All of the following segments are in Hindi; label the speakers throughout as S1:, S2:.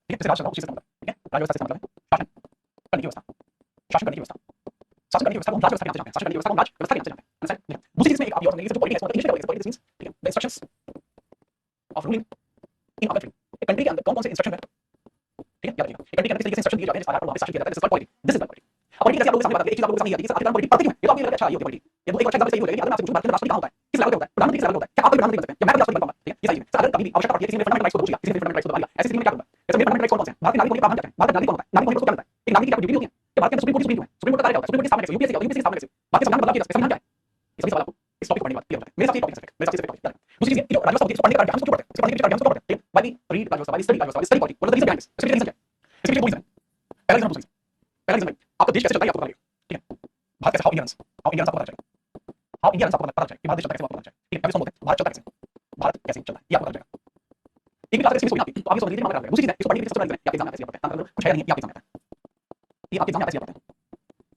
S1: ठीक है, जैसे राज चल रहा हो उसी से मतलब, ठीक है, राज्य व्यवस्था से मतलब है शासन करने की व्यवस्था, शासन करने की व्यवस्था को हम राज व्यवस्था कहते हैं, शासन करने की व्यवस्था को हम राज व्यवस्था कहते हैं। अंडरस्टैंड? दूसरी चीज में एक आप ये और समझिए, जैसे पॉलिटिक्स मतलब इनिशिएटिव पॉलिटिक्स मींस, ठीक है, the instructions of ruling in a country. एक कंट्री के अंदर कौन-कौन से इंस्ट्रक्शन है, ठीक है, याद रखिएगा। एक कंट्री के अंदर किस तरीके से इंस्ट्रक्शन दिए जाते हैं, जिस आधार पर वहां पे शासन किया जाता है, this is politics, this is politics. अब पॉलिटिक्स जैसे आप लोगों के सामने बात करें, एक चीज आप लोगों के सामने आती है कि आखिर पॉलिटिक्स पढ़ते क्यों हैं? ये तो आपको लग रहा है अच्छा ये होती है पॉलिटिक्स। ये तो एक अच्छा एग्जांपल सही हो जाएगा कि अगर मैं आपसे पूछूं भारत का राष्ट्रपति कहां होता है, किस लेवल पे होता है, प्रधानमंत्री किस लेवल पे होता है, क्या आप कोई प्रधानमंत्री बन सकते हैं, या मैं कोई राष्ट्रपति बन पाऊंगा, ठीक है, ये सारी चीजें। अगर कभी भी आवश्यकता पड़ती है किसी ने फंडामेंटल राइट्स को पूछा, किसी ने फंडामेंटल राइट्स को दबा दिया, ऐसी स्थिति में क्या होगा? जैसे मेरे फंडामेंटल राइट्स कौन-कौन से हैं? भारत के नागरिक होने का प्रावधान क्या है? भारत का नागरिक कौन होता है? नागरिक होने को क्या मिलता है? एक नागरिक की क्या ड्यूटी होती है? कि भारत के अंदर सुप्रीम कोर्ट सुप्रीम कोर्ट है, सुप्रीम कोर्ट का कार्य क्या होता है? सुप्रीम कोर्ट की स्थापना कैसे? यूपीएससी होता है, यूपीएससी की स्थापना कैसे? भारत के संविधान में बदलाव किया जा सकता है, संविधान क्या है? ये सभी सवाल आपको इस टॉपिक पढ़ने के बाद क्लियर होता है। मेरे साथ ये टॉपिक है, मेरे साथ ये टॉपिक है। दूसरी चीज ये जो राजस्व होती है इसको पढ़ने के कारण हम इसको क्यों पढ़ते हैं? इसको पढ़ने के पीछे कारण हम इसको क्यों पढ़ते हैं? ठीक है, व्हाई वी रीड राजस्व, व्हाई वी स्टडी राजस्व, why we study politics, what is the reason behind this? इसके पीछे रीजन क्या है? इसके पीछे दो रीजन है। पहला रीजन हम दूसरी पहला रीजन भाई आपका देश कैसे चलता है आपको पता लगेगा, ठीक है, भारत कैसे, how India runs, how India runs आपको पता चलेगा, हाउ इंडिया रन्स आपको पता चलेगा कि भारत देश चलता है कैसे, आपको पता चलेगा, ठीक है। अभी बोलते हैं भारत चलता है कैसे, भारत कैसे चलता है ये आपको पता चलेगा। एक भी क्लास इसमें कोई ना तो आप ये समझ लीजिए मामला क्या है। दूसरी चीज है इसको पढ़ने के लिए सबसे बड़ा रीजन है ये आपके एग्जाम में ऐसे पता है, कुछ है नहीं, ये आपके एग्जाम में आता है, ये आपके एग्जाम में ऐसे आता है,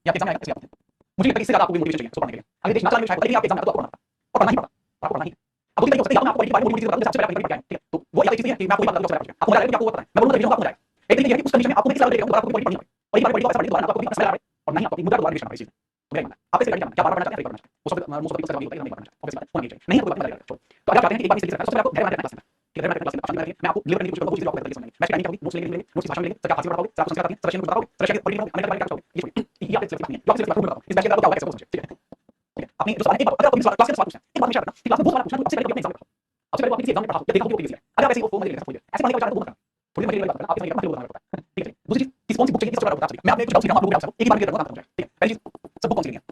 S1: ये आपके एग्जाम में ऐसे आता है। मुझे लगता है इससे ज्यादा आपको मोटिवेशन चाहिए इसको पढ़ने के लिए। अगर देश ना चले शायद, लेकिन आपके एग्जाम में तो आपको पढ़ना और पढ़ना ही पड़ता और पढ़ना ही। अब दूसरी तरीके हो सकता है आपको पॉलिटिक्स के बारे में मोटी चीज बता दूं, सबसे पहले पॉलिटिक्स क्या है, ठीक है, तो वो या तो चीज है कि मैं आपको ये बात बताऊं सबसे पहले आपको मजा आएगा, आपको पता है मैं बोलूंगा रीजन आपको मजा आएगा। एक तरीके है कि उस कंडीशन में आपको किस लेवल पे आपको पॉलिटिक्स पढ़नी पड़े और एक बार पॉलिटिक्स पढ़ने के बाद आपको भी समझ आ रहा है और नहीं आपको मुद्दा दोबारा रिवीजन करना है इस चीज में। मुझे मानना है आप इसे करना क्या बार-बार पढ़ना चाहते हैं, करना चाहिए। मोस्ट ऑफ द सवाल होता है नहीं पढ़ना चाहिए, ऑब्वियस बात है, होना नहीं चाहिए, नहीं है कोई बात नहीं लगेगा। तो अगर आप चाहते हैं कि एक बार इस तरीके से सबसे पहले आपको धैर्य क्लास में, ठीक है, धैर्य क्लास में शामिल करिए। मैं आपको डिलीवर करने की कोशिश करूंगा, वो चीज आपको बेहतर तरीके से समझाएंगे। मैं टाइमिंग क्या होगी, नोट्स लेंगे, नोट्स की भाषा में लेंगे, क्या खासियत बताओगे, क्या आपको संस्कार आती है, रशियन कुछ बताओगे, रशिया के पॉलिटिक्स अमेरिका के बारे में क्या बताओगे, ये छोड़िए, ये आपके सिलेबस में नहीं है, जो आपके सिलेबस में बताऊंगा इस बैच के अंदर आपको क्या होगा कैसे समझिए, ठीक है, ठीक है। अपनी जो सवाल एक बार अगर आपको क्लास के सवाल पूछना है, एक बार हमेशा रखना कि क्लास में वो सवाल पूछना जो सबसे पहले अपने एग्जाम में पढ़ा, सबसे पहले वो अपने एग्जाम में पढ़ा या देखा हो प्रीवियस ईयर। अगर आप ऐसे वो मजे लेकर थोड़ी देर ऐसे पढ़ने का विचार तो मत करना, थोड़ी मजे लेकर बात करना, आप इसमें अपना पड़ता है, ठीक है। दूसरी चीज किस कौन सी बुक चाहिए, सबसे बड़ा बता सकते मैं आपको कुछ डाउट सीखा आप लोगों को एक ही बार क्लियर करना चाहता हूं, ठीक है। पहली चीज सब बुक कौन सी लेनी है,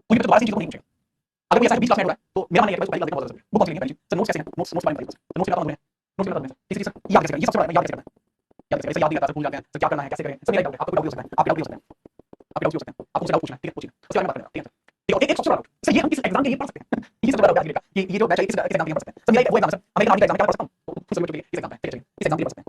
S1: मुझे तो दोबारा से चीज को नहीं पूछेगा। अगर कोई ऐसा 20 क्लास में हो रहा है तो मेरा मानना है कि उसको पहले क्लास देखना बहुत जरूरी है। बुक कौन सी लेनी है पहली चीज, सर नोट्स कैसे हैं, नोट्स वाली बताइए, सर नोट्स के बताओ मुझे, नोट्स के बताओ मुझे। तीसरी चीज याद कैसे करें, ये सबसे बड़ा याद कैसे करना है, याद कैसे, याद नहीं आता, भूल जाते हैं, सर क्या करना है, कैसे करें, सब मेरा डाउट है, आपको डाउट हो सकता है, आप डाउट हो सकता है, आप डाउट हो सकते हैं, आपको मुझसे डाउट पूछना है, ठीक है, पूछिए, उसके बारे में बात करना, ठीक है। ठीक है, एक सबसे बड़ा डाउट सर ये हम किस एग्जाम के लिए पढ़ सकते हैं, ये सबसे बड़ा डाउट है कि ये जो बैच है किस एग्जाम के लिए पढ़ सकते हैं। सर मेरा वो एग्जाम सर अमेरिकन आर्मी का एग्जाम क्या पढ़ सकता हूं, तो समझ लीजिए इस एग्जाम में, ठीक है, इस एग्जाम के लिए पढ़ सकते हैं,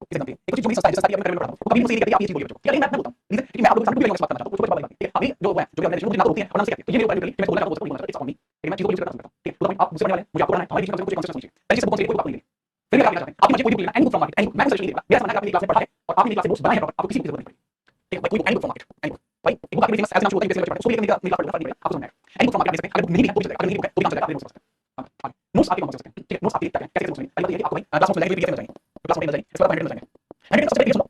S1: इस एग्जाम के लिए एक कुछ जो भी संस्था है जैसे मैं पढ़ा हूं वो कभी मुझे ये कहती है आप ये चीज बोलिए बच्चों, ठीक है, मैं बताऊं रीजन कि मैं आप लोगों के सामने पूरी लैंग्वेज बात करना चाहता हूं, कुछ बड़ी बात है, अभी जो है जो भी ऑर्गेनाइजेशन मुझे ना होती है और ना से कहती है, तो ये मेरे ऊपर है कि मैं बोलना चाहता हूं, इट्स ऑन मी, ठीक है, मैं चीजों को यूज करना चाहता हूं, ठीक है। तो आप मुझसे पढ़ने वाले मुझे आपको पढ़ना है, हमारी चीज कुछ कॉन्सेप्ट समझिए। पहली चीज कौन सी कोई बात नहीं, फिर मैं क्या कहना चाहता हूं, आपकी मर्जी कोई बुक लेना, any book from market, any book, मैं सजेशन नहीं देगा, मेरा मानना है कि आपने क्लास में पढ़ा है और आपने क्लास में नोट्स बनाए हैं, आपको किसी की जरूरत नहीं पड़ेगी, ठीक है। कोई book any book from market, any book भाई एक बुक आपके फेमस ऐसे नाम शुरू होता है जैसे उसको लेकर मेरा पढ़ना फर्क नहीं पड़ेगा, आपको समझ में आएगा। एनी बुक फ्रॉम मार्केट अगर बुक नहीं है तो भी चलेगा, अगर नहीं बुक है तो भी काम चलेगा, आप नोट्स पढ़ सकते हैं, नोट्स आपके कौन से सकते हैं, ठीक है। नोट्स आपके क्या है, कैसे नोट्स लेंगे, पहले तो ये कि आपको भाई क्लास में जाएंगे, कैसे जाएंगे, क्लास में जाएंगे, इसके बाद हैंडल जाएंगे, हैंडल सबसे पहले सुनो,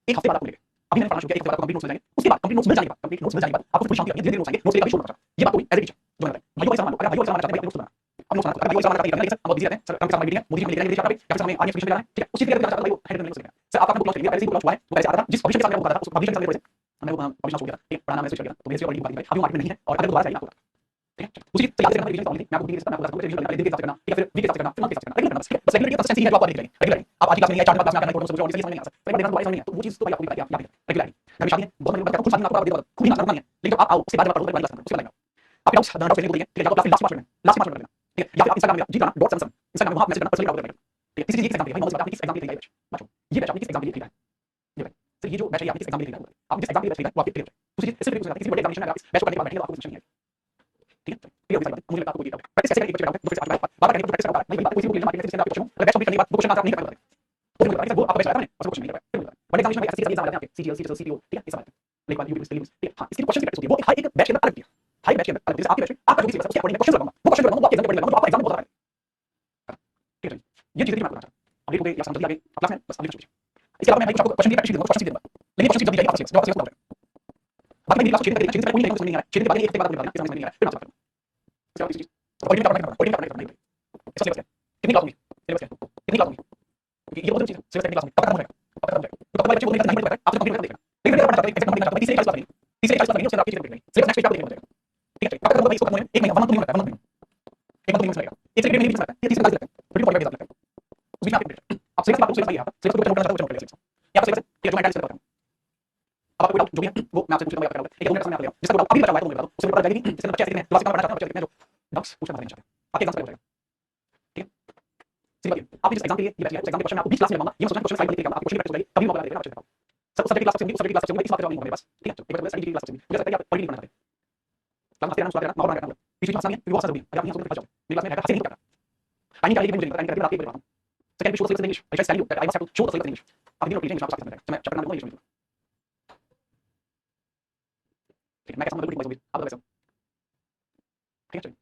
S1: एक हफ्ते बाद आपको मिलेगा, अभी मैंने पढ़ना शुरू किया, एक हफ्ते बाद आपको कंप्लीट नोट्स मिल जाएंगे, उसके बाद कंप्लीट नोट्स मिल जाने के बाद, कंप्लीट नोट्स मिल जाने के बाद आपको पूरी शांति धीरे-धीरे नोट्स आएंगे, नोट्स लेकर भी शुरू करना, ये बात कोई एज ए टीचर जो मैं बताऊं भाइयों को सलाम, अगर भाइयों को सलाम चाहते हैं नोट्स बनाना, अब नोट्स बनाना, अगर भाइयों को सलाम करते हैं सर हम बिजी रहते हैं, सर हम साथ मीटिंग है, मोदी जी लेकर आएंगे विदेश यात्रा पे, या फिर हमें आर्मी एक्सपीडिशन पे जाना है, ठीक है, उस चीज के लिए चाहता है वो हैंडल करने को सीखना। सर आपका बुक लॉन्च करिए, पहले से बुक लॉन्च हुआ है, वो पहले से आता था, जिस पब्लिशर के साथ मैं बुक आता था उस पब्लिशर के साथ मेरे मैं वो पब्लिश हो गया था, ठीक है, पढ़ाना मैं स्विच कर गया, तो मेरे से ऑलरेडी बात अभी मार्केट में नहीं है और अगर दोबारा चाहिए आपको, ठीक है। उसी चीज याद रखना, रिवीजन करनी मैं आपको वीक मैं आपको बता दूंगा रिवीजन करना, दिन के हिसाब से करना, ठीक है, फिर वीक के हिसाब से करना, फिर मंथ के हिसाब से करना, रेगुलर करना, ठीक है। बस रेगुलर की कंसिस्टेंसी है जो आपको आने लगेगी, रेगुलर आप आज की क्लास में नहीं है, 4 क्लास में आपका कोर्स मुझे समझ नहीं आ सकता, फिर दोबारा समझ नहीं है, तो वो चीज तो भाई आपको बताइए, आप रेगुलर मैं शादी है बहुत मैंने बताया, कुछ शादी आपको बता दूंगा, खुद ही ना नहीं है, लेकिन जब आप आओ उसके बाद जब आप क्लास करो उसके बाद आप डाउट्स डाउट्स लेने को देंगे, ठीक है, जब क्लास लास्ट क्लास में ठीक है, या फिर आप इंस्टाग्राम में जी करना डॉट सम इंस्टाग्राम में वहां मैसेज करना पर्सनली डाउट करेंगे, ठीक है। किसी चीज के एग्जाम के लिए भाई नॉलेज आपने किस एग्जाम के लिए तैयारी है बच्चों, ये बैच आपने किस एग्जाम के लिए तैयारी है, ये बैच सर ये जो बैच है आपने किस एग्जाम के लिए तैयारी है, आप जिस एग्जाम के लिए तैयारी है वो आपके क्लियर है, दूसरी चीज सिर्फ किसी बड़े एग्जामिनेशन में आप इस बैच को करने के बाद बैठेंगे तो आपको कुछ नहीं है, ठीक है। क्लियर हो गई, मुझे लगता है आपको कोई प्रैक्टिस कैसे करेंगे बच्चे बैठे तो फिर से बार-बार करने को प्रैक्टिस करता है, नहीं बात कोई बुक लेना मार्केट से आपके क्वेश्चन अगर बैच कंप्लीट करने के बाद वो क्वेश्चन आंसर नहीं कर पाए तो मुझे लगता है वो आपका बैच आता है और कुछ नहीं कर पाए, बड़े एग्जामिनेशन में ऐसी चीजें एग्जाम आते हैं आपके सीजीएल सीटीओ सीटीओ, ठीक है, ये सब आते हैं, लेकिन बाद यूपीएससी प्रीलिम्स, ठीक है। हां इसकी क्वेश्चन की प्रैक्टिस होती है, वो हर एक बैच के अंदर अलग होती है, हर एक बैच के अंदर अलग, जैसे आपके बैच में आपका जो भी सिलेबस है उसके अकॉर्डिंग मैं क्वेश्चन लगाऊंगा, वो क्वेश्चन लगाऊंगा वो आपके एग्जाम में पढ़ने लगाऊंगा तो आपका एग्जाम में बहुत ज्यादा है, ठीक है। ये चीजें मैं आपको बताना चाहता हूं, अभी को या समझ लिया आगे क्लास में बस अभी कुछ इसके अलावा मैं भाई आपको क्वेश्चन की प्रैक्टिस दूंगा, क्वेश्चन दूंगा, लेकिन क्वेश्चन जब दी जाएगी आपका सिलेबस जो आपका सिलेबस पूरा हो जाएगा, बाकी मेरी क्लास शेयर करके कोई नहीं समझ नहीं आ रहा है, शेयर के बाद एक हफ्ते बाद मुझे बताना समझ नहीं आ रहा है, फिर आपसे बात करूंगा, इसके बाद चीज पॉइंट करना पॉइंट इसका सिलेबस है कितनी क्लास होगी, सिलेबस है कितनी क्लास होगी, क्योंकि ये बहुत चीज सिलेबस कितनी क्लास होगी कब खत्म हो जाएगा, कब खत्म हो जाएगा, तो कब बच्चे को नहीं पता है आपसे कंप्लीट कर देखना, लेकिन मैं पढ़ना चाहता हूं एग्जैक्ट नंबर देखना चाहता हूं, तीसरी क्लास लगेगी, तीसरी क्लास लगेगी उसके बाद आपकी चीज देखनी सिलेबस नेक्स्ट पेज पे देखना, ठीक है। कब खत्म होगा इसको खत्म होने में 1 महीना 1 मंथ नहीं लगता है, 1 मंथ एक मंथ लगेगा, एक से डेढ़ महीने भी लगता है, ये तीसरी क्लास लगता है, फिर पॉइंट लगता है, उस बीच में आप सिलेबस बात सिलेबस यहां सिलेबस को नोट करना चाहता हूं, सिलेबस यहां सिलेबस ये जो मैं सिलेबस बताऊं, अब आपको डाउट जो भी है वो मैं आपसे पूछूंगा या करूंगा, एक 2 मिनट समय आप ले जिसका डाउट अभी बचा हुआ है तो मुझे बता दो, उससे पता लगेगा कि जिसने बच्चे ऐसे क्लास में पढ़ना चाहते हैं, बच्चे कितने जो डाउट्स पूछना नहीं चाहते आपके एग्जाम से हो जाएगा, ठीक है। सिंपल आप जिस एग्जाम के लिए ये बैच है एग्जाम के क्वेश्चन मैं आपको 20 क्लास में लगाऊंगा, ये सोचना क्वेश्चन स्लाइड लिख के आपको क्वेश्चन प्रैक्टिस हो जाएगी, कभी मौका देगा आपसे बताओ सब सब्जेक्ट क्लास से सब्जेक्ट क्लास से इस बात का जवाब नहीं होगा मेरे पास, ठीक है। एक बार स्टडी क्लास से मुझे लगता है आप पढ़ नहीं पढ़ना चाहते क्लास में सुना देना माहौल बनाना बीच में आसानी है, फिर बहुत सारा भी अगर आप नहीं समझ पाओ मेरी क्लास में हंसी नहीं करता टाइम क्या मुझे नहीं पता, टाइम क्या आपको बताता हूं So can we show the syllabus in English? I just tell you that I must have to show the syllabus in English. आप हिंदी में reading इंग्लिश आपको साथ में तो मैं चैप्टर नंबर 1 इंग्लिश में ठीक है मैं कैसा मतलब बिल्कुल वैसा आप वैसा ठीक है चलिए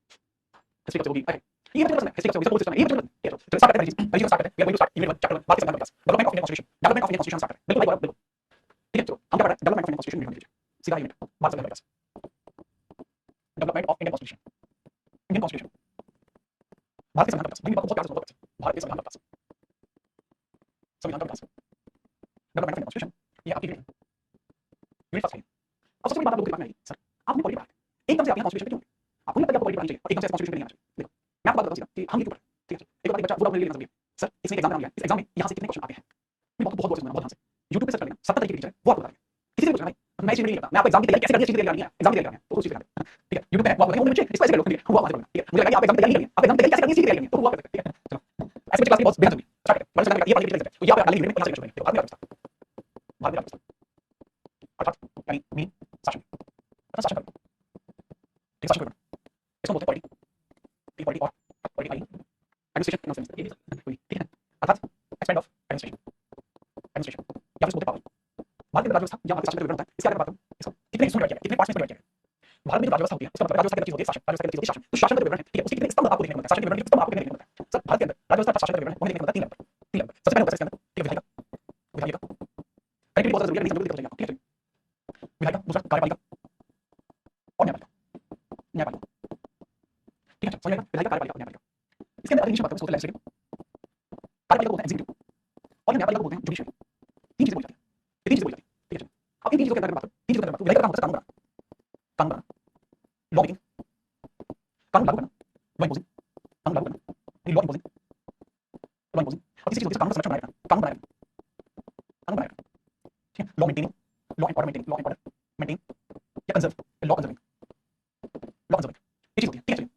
S1: हिस्ट्री कब से होगी ओके ये बच्चे पसंद है हिस्ट्री कब से होगी सिस्टम है ये बच्चे पसंद है तो स्टार्ट करते हैं पहली चीज स्टार्ट करते हैं we are going to start unit 1 chapter 1 बात करते हैं development of Indian constitution start करें बिल्कुल बिल्कुल ठीक है चलो हम क्या कर रहे हैं development of Indian constitution unit सीधा यूनिट बात करते हैं development of Indian constitution Bharat के संविधान का विकास बहुत प्यार से सुनो भारत के संविधान का विकास डेवलपमेंट ऑफ कॉन्स्टिट्यूशन ये आपकी यूनिट फर्स्ट है अब सबसे बड़ी बात आप लोगों के दिमाग में आई सर आपने पॉलिटी पढ़ा एकदम से आपने कॉन्स्टिट्यूशन क्यों आपको नहीं पता आपको पॉलिटी पढ़नी चाहिए और एकदम से कॉन्स्टिट्यूशन नहीं आना चाहिए देखो मैं आपको बात बताता हूं कि हम ये क्यों पढ़ते हैं ठीक है एक बार एक बच्चा पूरा अपने लिए समझिए सर इसमें एग्जाम लिया इस एग्जाम में यहां से कितने क्वेश्चन आते हैं मैं बहुत बहुत ध्यान से YouTube पे सर्च कर लेना 70 तरीके की टीचर वो आपको बताएंगे किसी से पूछना भाई मैं इसे नहीं करता मैं आपको एग्जाम की तैयारी कैसे करनी है चीज तैयारी करनी है एग्जाम की तैयारी करनी है तो उस चीज का ठीक है YouTube पे वो बताएंगे वो बच्चे इसको ऐसे कर लो ठीक है वो आपको ठीक है मुझे लगा कि आप एग्जाम की तैयारी नहीं करनी है आप एग्जाम की तैयारी कैसे करनी है चीज तैयारी करनी है तो वो आप करते हैं ठीक है चलो ऐसे बच्चे क्लास में बहुत बेहद जरूरी स्टार्ट करें बड़ा चलता है ये वाली टीचर तो यहां पे आप डालेंगे यूनिट में यहां से क्वेश्चन देखो बाद में आप अर्थात यानी मीन शासन अर्थात शासन ठीक शासन इसको बोलते हैं पॉलिटी पॉलिटी और पॉलिटी आई एडमिनिस्ट्रेशन नॉनसेंस ये भी ठीक है अर्थात एक्सपेंड ऑफ एडमिनिस्ट्रेशन या फिर बोलते पावर भारत में राज्य व्यवस्था या भारत शासन का विवरण होता है इसके आगे बात करूं इसको कितने हिस्सों में डिवाइड किया कितने पार्ट्स में डिवाइड किया भारत में जो राज्य व्यवस्था होती है इसका मतलब राज्य व्यवस्था की चीज होती है शासन राज्य व्यवस्था की चीज होती है शासन तो शासन का विवरण है ठीक है उसके कितने स्तंभ आपको देखने को मिलता है शासन के विवरण के स्तंभ आपको देखने को मिलता है सर भारत के अंदर राज्य व्यवस्था शासन का विवरण हमें देखने को मिलता है 3 लेवल सबसे पहले होता है इसके अंदर ठीक है विधायिका कनेक्टिविटी बहुत जरूरी है नहीं समझोगे दिक्कत हो जाएगी ठीक है विधायिका दूसरा कार्यपालिका और न्यायपालिका न्यायपालिका ठीक है समझ आएगा विधायिका कार्यपालिका और न्यायपालिका इसके अंदर अग्निशम बात करें लेजिस्लेटिव कार्यपालिका बोलते हैं एग्जीक्यूटिव और न्यायपालिका बोलते हैं जुडिशियरी तीन चीजें बोली जाती है ये तीन चीजें बोली जाती है ठीक है अब इन तीन चीजों के अंदर बात करें तीन चीजों के अंदर विधायिका का काम होता है कानून बनाना लॉ मेकिंग कानून लागू करना लॉ इम्पोजिंग कानून लागू करना लॉ इम्पोजिंग और तीसरी चीज होती है कानून का संरक्षण बनाए रखना कानून बनाए रखना ठीक है law maintaining law and order maintaining law and order maintain या कंजर्व लॉ कंजर्विंग ये चीज होती है ठीक है चलिए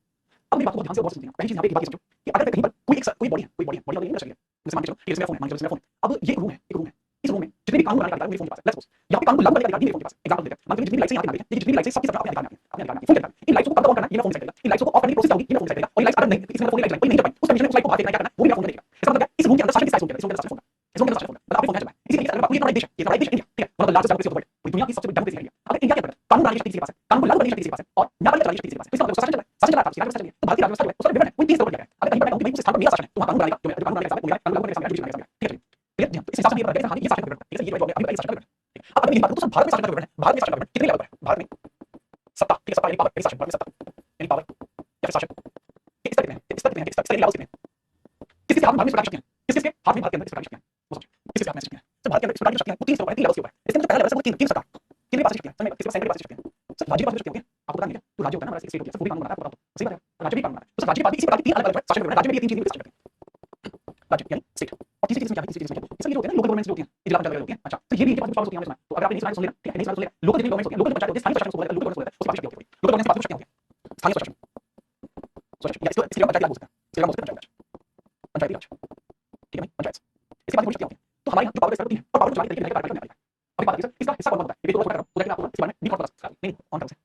S1: अब मेरी बात को ध्यान से बहुत सुनिए पहली चीज यहाँ पे एक बात समझो कि अगर कहीं पर कोई बॉडी है बॉडी लगे इंडस्ट्री है जैसे मान के चलो ये मेरा फोन है मान के चलो मेरा फोन अब ये एक रूम है इस रूम में जितने भी कानून बनाने का अधिकार मेरे फोन के पास है लेट्स सपोज यहाँ पे कानून लागू करने का अधिकार मेरे फोन के पास एग्जांपल देते हैं मान के जितनी लाइट्स यहाँ पे आ रही है ये जितनी लाइट्स सबकी सब अपने अधिकार में अपने अधिकार में फोन करता है इन लाइट्स को कब ऑन करना ये मेरा फोन सेट करेगा इन लाइट्स को ऑफ करने की प्रोसेस होगी ये मेरा फोन सेट करेगा और लाइट्स अगर नहीं इसमें फोन लाइट कोई नहीं चल पाए उस कंडीशन में उस लाइट को बाहर फेंकना क्या करना वो मेरा फोन करेगा इसका मतलब इस रूम के अंदर शासन किस रूम के अंदर शासन फोन इस रूम के अंदर शासन फोन मतलब आपके फोन चल रहा है इसीलिए इस बात को ये बड़ा देश है ये बड़ा देश इंडिया ठीक है one of the largest democracy of the world पूरी दुनिया की सबसे बड़ी डेमोक्रेसी है इंडिया अगर इंडिया के अंदर कानून बनाने की शक्ति किसी के पास है कानून को लागू करने की शक्ति किसी के पास है और न्यायपालिका चलाने की शक्ति किसी के पास है इसका मतलब शासन चल रहा है शासन चल रहा है राज्य व्यवस्था चल रही है तो भारतीय राज्य व्यवस्था जो है उसका विवरण है कोई 30 करोड़ है अगर कहीं पर कहूं कि भाई उस स्थान पर मेरा शासन है तो वहां कानून बनाएगा जो कानून बनाने का हिसाब है कानून लागू करने का हिसाब है ठीक है क्लियर ध्यान तो इस शासन ये पता है ये शासन का विवरण है ठीक है ये जो अभी शासन का विवरण है अब अगर मेरी बात करूं तो भारत में शासन का विवरण है भारत में शासन का विवरण कितने लेवल पर है भारत में सत्ता ठीक है सत्ता यानी पावर यानी शासन भारत में सत्ता यानी पावर या फिर शासन किस तरह के इस तरह के इस तरह के लेवल कितने किसके हाथ में भारत में शक्तियां किसके हाथ में भारत के अंदर इस शक्तियां वो समझो किसके हाथ में शक्तियां तो भारत के अंदर इस शक्तियां वो 3 लेवल पर है 3 लेवल के ऊपर इसके अंदर पहला लेवल है वो 3 सरकार कितने पास शक्तियां समझ किसके पास सेंट्रल पास शक्तियां सर राज्य पास शक्तियां होती है आपको पता नहीं है तो राज्य होता है ना स्टेट होती है पूरी कानून बनाता है आपको सही बात है राज्य भी कानून बनाता है तो राज्य पास इसी प्रकार की 3 अलग-अलग शासन विवरण राज्य में ये 3 चीजें शासन करते हैं राज्य यानी स्टेट और तीसरी चीज क्या है तीसरी चीज क्या है इसलिए होते हैं ना लोकल गवर्नमेंट्स होती हैं जिला पंचायत होती हैं अच्छा तो ये भी इनके पास पावर्स होती हैं तो अगर आपने इस सुन लिया ठीक है नहीं सुन लिया लोकल जितनी गवर्नमेंट्स होती हैं लोकल पंचायत होती है स्थानीय शासन को बोलते हैं लोकल गवर्नमेंट उसके पास शक्ति होती है लोकल गवर्नमेंट के पास शक्ति होती है स्थानीय शासन शासन या इसको पंचायत लागू होता है इसका मतलब पंचायत राज ठीक है भाई पंचायत इसके बाद शक्ति होती है तो हमारे यहाँ जो पावर होती है और पावर चलाने के तरीके कार्यपालिका में अभी बात करें इसका हिस्सा कौन होता है ये तो कर रहा हूं लेकिन आपको इस बारे में नहीं पता नहीं ऑन तरफ से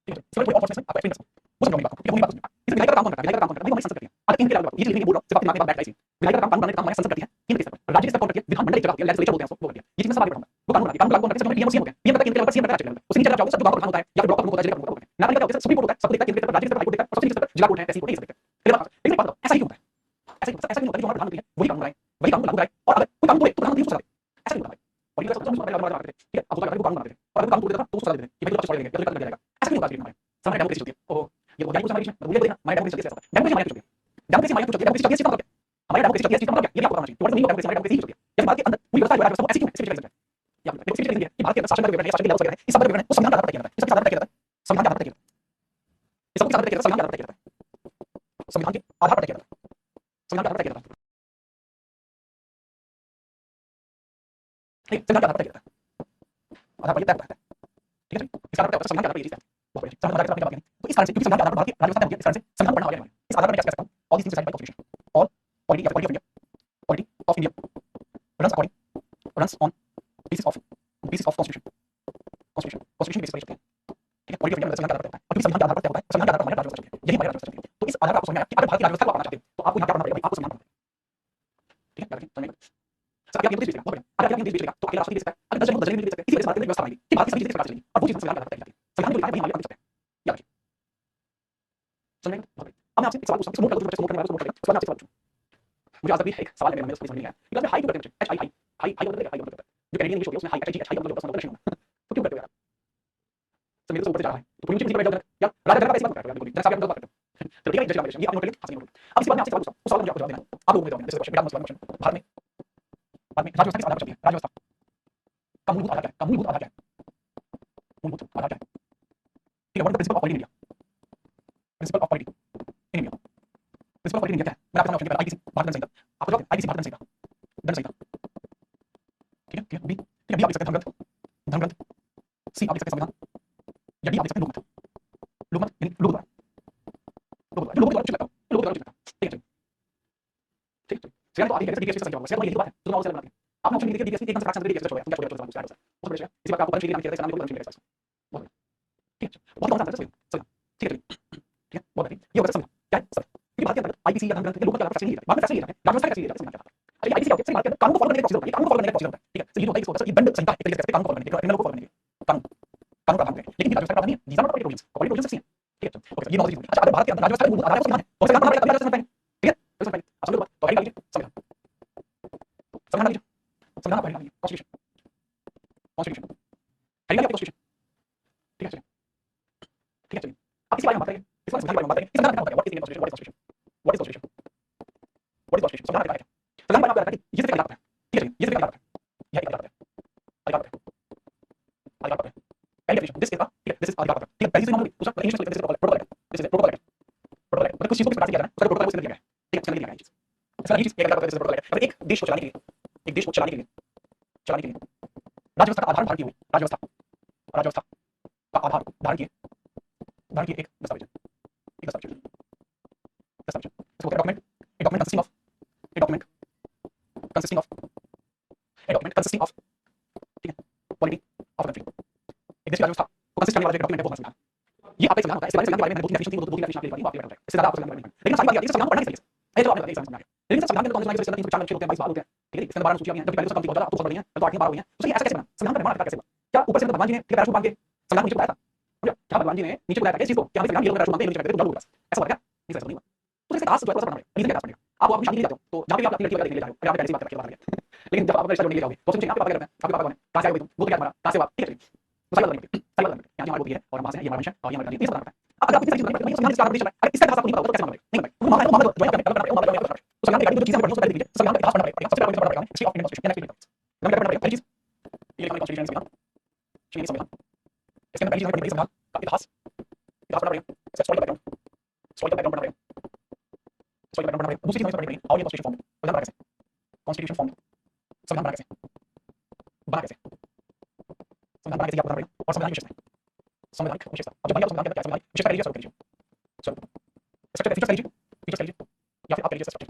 S1: ठीक है इसमें कोई और प्रोसेस आपको एक्सप्लेन कर वो समझाऊंगी बात को ठीक है बात इस विधायक का काम कौन करता है विधायक का काम करता है हमारी संसद करती है अब इनके अलावा ये चीज नहीं बोल रहा सिर्फ अपने दिमाग में बात बैठ गई विधायक का काम बनाने का काम हमारी संसद करती है केंद्र स्तर पर राज्य स्तर पर करती है विधान मंडल एक जगह होती है लेजिस्लेचर बोलते हैं उसको वो करती है ये चीज मैं सब आगे बढ़ाऊंगा वो कानून बनाती है कानून लागू करने से पीएम सीएम हो गया पीएम का केंद्र लेवल पर सीएम का राज्य लेवल पर उससे नीचे जाओगे सब जो प्रधान होता है या फिर ब्लॉक प्रमुख होता है जिला प्रमुख होता है नागरिक का होता है सुप्रीम कोर्ट होता है सब देखता है केंद्र स्तर पर राज्य स्तर पर हाई कोर्ट देखता है और सबसे नीचे स्तर पर जिला कोर्ट है तहसील कोर्ट है ये सब देखता है पहले बात लेकिन बात ऐसा ही क्यों होता है ऐसा क्यों होता है जो हमारा प्रधानमंत्री है वही कानून बनाए वही कानून लागू कराए और अगर कोई कानून तो प्रधानमंत्री उसको ऐसा क्यों होता है और ये सब समझ पहले बार ठीक है अब होता है कानून बनाते हैं और अगर कानून तोड़ देता तो उसको सजा देते हैं कि भाई तो छोड़ देंगे या तो कर दिया जाएगा ऐसा क्यों होता है हमारे सामने डेमोक्रेसी होती है ओहो ये तो डेमोक्रेसी हमारे देश में बोलिए हमारी डेमोक्रेसी कैसे होता है डेमोक्रेसी हमारे यहाँ डेमोक्रेसी हमारे यहाँ डेमोक्रेसी चलती है मतलब हमारी डेमोक्रेसी चलती है इसका मतलब ये भी आपको बताना चाहिए तो नहीं डेमोक्रेसी हमारी डेमोक्रेसी चलती है जब भारत के अंदर पूरी व्यवस्था है ऐसी क्यों ऐसी चीज है या डेमोक्रेसी चलती है कि भारत के अंदर शासन का विवरण है शासन के लेवल वगैरह है इस सब का विवरण है वो संविधान का आधार पर किया जाता है इसका आधार पर किया जाता है संविधान का आधार पर किया जाता है इस सब के आधार पर किया जाता है संविधान के आधार पर किया जाता है संविधान के आधार पर किया जाता है संविधान के आधार पर किया जाता है नहीं संविधान के आधार पर किया जाता है आधार पर ये तय होता है ठीक है इसका आधार पर संविधान के आधार पर ये चीज है बहुत बढ़िया संविधान के आधार पर तो इस कारण से क्योंकि संविधान के आधार पर भारतीय राज्य व्यवस्था है इस कारण से संविधान पढ़ना आ गया इस आधार पर मैं क्या कहता हूं all this things decided by constitution all polity of India polity of India runs according runs on basis of constitution basis पर चलते हैं ठीक है पॉलिटी ऑफ इंडिया संविधान के आधार पर होता है और क्योंकि संविधान के आधार पर होता है संविधान के आधार पर हमारे राज्य व्यवस्था चलती है यही हमारे राज्य व्यवस्था चलती है तो इस आधार पर आपको समझ में आया कि अगर भारतीय राज्य व्यवस्था को अपनाना चाहते हैं तो आपको यहाँ क्या करना पड़ेगा आपको संविधान पढ़ना ठीक है सर अगर आप ये बहुत बढ़िया, अगर आप ये बेच लेगा तो अकेला राष्ट्र बेच सकता है, अगर 10 जन को 10 जन बेच सकते हैं, इसी वजह से भारत के अंदर व्यवस्था बनाई कि भारत की सभी चीजें सरकार चलेगी और वो चीज संविधान के आधार पर तय की जाती है। संविधान में जो लिखा है वही हमारे लिए सकते हैं, याद रखिए। समझ में बहुत बढ़िया। अब मैं आपसे एक सवाल पूछता हूँ, नोट कर लो, नोट करने वाले को नोट कर लें। उसके बाद मैं आपसे सवाल पूछूं। मुझे आज तक भी एक सवाल है, मैंने उसको समझ नहीं आया कि आप हाई क्यों करते हैं? H I high high high मतलब हाई मतलब जो कैनेडियन इंग्लिश होती है उसमें high H I ji H high मतलब जो मतलब होगा तो क्यों करते हो यार? सर मेरे से ऊपर जा रहा है तो पूरी मुझे बैठ जाओ या राजा जनता ऐसी बात करता है बिल्कुल जैसा आप बात करते हो। चलो ठीक है, जज ये आप नोट कर लीजिए, हां नोट। अब इस बात में आपसे सवाल पूछता हूँ, उस सवाल का मुझे आपको जवाब देना है। आप लोगों को जवाब देना है, जैसे क्वेश्चन मेरा क्वेश्चन भारत में राजव्यवस्था किस आधार पर चलती है? राजव्यवस्था का मूलभूत आधार क्या है? का मूलभूत आधार क्या है? मूलभूत आधार क्या है? ठीक है, what is the principle of polity in India? Principle of polity in India, principle of polity in India क्या है? मैं आपको ऑप्शन आईपीसी भारत दंड संहिता, आपको जवाब आईपीसी भारत दंड संहिता, दंड संहिता। ठीक है बी, ठीक है बी आप लिख सकते हैं धर्म ग्रंथ, सी आप लिख सकते हैं संविधान, या डी आप लिख सकते हैं लोकमत। लोकमत यानी लोक द्वारा, लोक द्वारा, जो लोक द्वारा कुछ लगता है, लोक द्वारा कुछ लगता है। ठीक है ठीक है सेकंड तो आप लिख सकते हैं डीपीएससी संख्या होगा, सेकंड ये बात है जो तुम और बनाते हैं। आपने ऑप्शन लिख दिया डीपीएससी एकदम से फ्रैक्शन डीपीएससी छोड़ दिया, क्या छोड़ दिया उसका बहुत बढ़िया। इसी बात का आपको पंच लिखना चाहिए था, नाम लिखो पंच लिखना चाहिए। बहुत ठीक है बहुत कौन सा आंसर है? ठीक है ठीक है बहुत बढ़िया। ये होगा संविधान क्या है? सर क्योंकि भारत के अंदर आईपीसी या धर्म ग्रंथ के लोकमत के अलावा फ्रैक्शन नहीं है, बाद में फ्रैक्शन नहीं है, राजवस्था का फ्रैक्शन नहीं है, अच्छा ये आईपीसी क्या होता है? भारत के अंदर कानून को फॉलो करने का प्रोसीजर होता है, कानून को फॉलो करने का प्रोसीजर होता है। ठीक है सर ये जो होता है इसको ये दंड संहिता एक तरीके से कानून को फॉलो करने के क्रिमिनल को फॉलो करने के कानून कानून का काम है, लेकिन ये राजवस्था का नहीं है, these are not political provisions, political provisions नहीं है। ठीक है ओके सर ये नॉलेज। अच्छा अगर भारत के अंदर राजवस्था में मूलभूत आधार है तो संविधान है, तो संविधान बनाना पड़ेगा तभी राजवस्था में। ठीक है तो समझ आप समझ लो बात, तो हेडिंग लीजिए संविधान, संविधान लीजिए, संविधान आप हेडिंग लीजिए कॉन्स्टिट्यूशन, कॉन्स्टिट्यूशन हेडिंग लीजिए कॉन्स्टिट्यूशन। ठीक है चलिए ठीक है चलिए आप इसी बारे में बात करेंगे, इस बारे में बात करेंगे, इस संविधान में क्या होता है? What is constitution, what is constitution, what is constitution, संविधान क्या है? संविधान में आपको लगता है कि ये सिर्फ अधिकार है। ठीक है ये सिर्फ अधिकार है, यह एक अधिकार है, अधिकार है, अधिकार है। पहली डेफिनेशन दिस इज अ ठीक है दिस इज अधिकार है। ठीक है पहली चीज नॉर्मली दूसरा इंग्लिश में दिस इज प्रोटोकॉल है, दिस इज प्रोटोकॉल है, प्रोटोकॉल है मतलब कुछ चीज को किस प्रकार से किया जाना है उसका प्रोटोकॉल उसके अंदर लिखा है। ठीक है उसके अंदर लिखा है चीज सर ये चीज एक अधिकार है, दिस इज प्रोटोकॉल है। मतलब एक देश को चलाने के लिए, एक देश को चलाने के लिए राजव्यवस्था का आधार धारण किए हुए राजव्यवस्था, राजव्यवस्था का आधार धारण किए एक दस्तावेज, एक दस्तावेज, दस्तावेज इसको डॉक्यूमेंट, एक डॉक्यूमेंट कंसिस्टिंग ऑफ, एक डॉक्यूमेंट कंसिस्टिंग ऑफ, एक डॉक्यूमेंट कंसिस्टिंग ऑफ ठीक है पॉलिटी ऑफ कंट्री, एक देश की राजव्यवस्था को कंसिस्ट करने वाला जो डॉक्यूमेंट है वो संविधान। ये आपका संविधान होता है, इसके बारे में मैंने दो तीन डेफिनेशन थी, वो दो तीन डेफिनेशन आपके लिए बात करेंगे, इससे ज्यादा आपको संविधान पढ़ना है लेकिन सारी बात आती है संविधान पढ़ना किस तरीके से ये जो आपने बताया समझ में आ गया। लेकिन संविधान के अंदर कांग्रेस में 304 अनुच्छेद होते हैं, 22 भाग होते हैं। ठीक है इसके अंदर 12 सूचियां भी हैं, जबकि पहले तो कम थी बहुत ज्यादा, अब तो बहुत बढ़ी हैं, तो 8 12 हो गई हैं। तो ये ऐसा कैसे बना? संविधान का निर्माण आखिर कैसे हुआ? क्या ऊपर से भगवान जी ने ठीक पैराशूट बांध के संविधान नीचे बनाया था? क्या भगवान जी ने नीचे बनाया था इस चीज को कि हम संविधान ये लोग पैराशूट बांधते हैं नीचे बैठते हैं तो बस ऐसा हुआ क्या? नहीं ऐसा नहीं हुआ। तो इसका खास जो है थोड़ा सा पढ़ना पड़ेगा, रीजन का खास पड़ेगा। आप अपनी शादी के लिए जाते हो तो जहां पे भी आप अपनी लड़की वगैरह देखने ले जा रहे हो, अगर आपने पहले से बात करके बात कर लिया लेकिन जब आप अपना रिश्ता जोड़ने के लिए जाओगे तो सोचें आपके पापा क्या करते हैं, आपके पापा कौन है, कहां से आए हो तुम, वो क्या तुम्हारा, कहां से हो आप, ठीक है तो सारी बात करनी पड़ती है, सारी बात करनी पड़ती है। यहाँ हमारी वो है और वहां से है, ये हमारा वंश है और ये हमारी ये सब करना है। अगर आप इतनी सारी चीजें करते हैं संविधान जिसका आधार अगर इसका इतिहास आपको नहीं पता तो कैसे मानेंगे? नहीं मानेंगे। वो मानना है जो यहाँ पे गलत करना है, तो संविधान के जो चीजें हमें पढ़नी है तो संविधान का इतिहास पढ़ना पड़ेगा, सबसे पहले पढ़ना पड़ेगा history of Indian constitution, next पढ़ना पड़ेगा पहली चीज ये लिखना कॉन्स्टिट्यूशन संविधान, चलिए संविधान इसके अंदर पहली चीज पढ़नी पड़ेगी संविधान का इतिहास, इतिहास पढ़ना पड़ेगा, हिस्टोरिकल बैकग्राउंड, हिस्टोरिकल बैकग्राउंड पढ़ना पड़ेगा, हिस्टोरिकल बैकग्राउंड पढ़ना पड़ेगा। दूसरी चीज हमें पढ़नी पड़ेगी हाउ ये कॉन्स्टिट्यूशन फॉर्म, संविधान बना कैसे, कॉन्स्टिट्यूशन फॉर्म संविधान बना कैसे, बना कैसे, संविधान बना कैसे आपको पढ़ना पड़ेगा और संविधान की विशेषताएं, संवैधानिक विशेषता। अब जब भाई आप संविधान के अंदर क्या संवैधानिक विशेषता लीजिए, स्वरूप लीजिए, स्वरूप स्ट्रक्चर फीचर्स लीजिए, फीचर्स लीजिए या फिर आप लीजिए स्ट्रक्चर,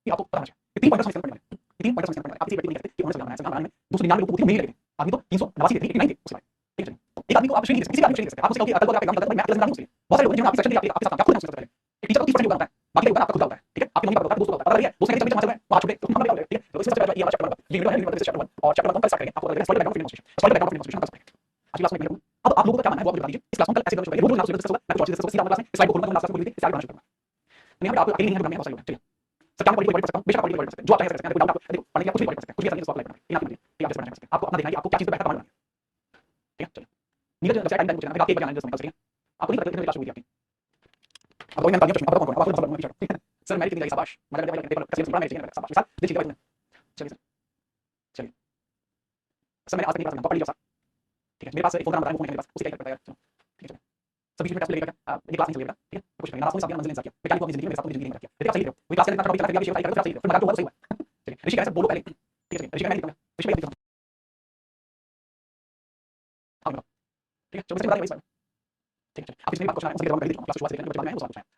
S1: ये आपको पता होना चाहिए। ये 3 पॉइंट्स समझ पड़ने वाले, ये 3 पॉइंट्स समझ पड़ने वाले। आप इसी व्यक्ति नहीं कहते कि उन्होंने संविधान बनाया, संविधान बनाने में 299 लोग नहीं लगे थे, आदमी तो 389 थे, 89 थे उसके बाद। ठीक है एक आदमी को आप श्रेणी दे सकते, किसी भी आदमी को श्रेणी दे सकते हैं। आप उससे कहोगे अकल को आप काम करते हैं, मैं अकल संविधान नहीं, बहुत सारे लोग जिन्होंने आपकी सेक्शन दी आपके साथ आपको खुद पहले एक टीचर को 30% योगदान होता है, बाकी लोग आपका खुद का होता है। ठीक है आपकी मम्मी पापा का दोस्तों का होता है, दोस्त कहते हैं चलो वहां छोटे तो हम क्या ठीक है तो इसमें सबसे पहले ये वाला चैप्टर नंबर ये वीडियो है वीडियो चैप्टर 1 और चैप्टर नंबर 1 स्टार्ट करेंगे। आपको बताएंगे solid background of Indian constitution, solid background of Indian constitution आज क्लास में मिलेगा। अब आप लोगों का क्या मानना है वो आप बता दीजिए। इस क्लास में कल ऐसे रोज रोज डिस्कस होगा, मैं कुछ डिस्कस सीधा क्लास में स्लाइड को खोलूंगा तो क्लास में बोल दीजिए स्टार्ट करना शुरू करूंगा। नहीं हम आप अकेले नहीं है बनाने बहुत सारे लोग ठीक है सर क्या पढ़ सकता हूं बेशक पढ़ सकते हैं जो आप चाहे कर सकते हैं, कोई डाउट आपको देखो पढ़ने के लिए कुछ भी पढ़ सकते हैं, कुछ भी करने के लिए अप्लाई करना है इन आपकी ठीक है आप पढ़ सकते हैं। आपको अपना देखना है कि आपको क्या चीज पे बैठा कमांड करना है। ठीक है चलिए नीचे जब टाइम टाइम पूछना है आप एक बार जानना है ठीक है आपको नहीं पता कितने क्लास हुई थी आपकी अब कोई मैं तालियां चुन आपको कौन आपको सब ठीक है सर मैंने कितनी शाबाश मगर जब पेपर कैसे पढ़ा मैंने शाबाश के साथ देखिए भाई चलिए सर चलिए सर मैंने आज तक नहीं पढ़ा पढ़ लिया सर ठीक है मेरे पास एक फोन नंबर है वो मेरे पास उसी का करता है ठीक है सभी चीज में टेस्ट लगेगा ये क्लास नहीं चलेगा ठीक है कुछ नहीं नाराज हो सकते हैं मंजिल इंसान किया मैं क्या अपनी जिंदगी में मेरे साथ अपनी जिंदगी में किया ठीक है आप सही रहो कोई क्लास लेना टॉपिक चला फिर आप ये फिर आप सही फिर मजाक तो होगा सही हुआ चलिए ऋषि कह रहा है बोलो पहले ठीक है ऋषि मैं लिखता हूं ऋषि मैं लिखता हूं हां ठीक है चलो मुझे बता दीजिए ठीक है आप इसमें बात क्वेश्चन है सभी जवाब कर दीजिए क्लास शुरुआत से लेकर बाद में वो सवाल पूछना है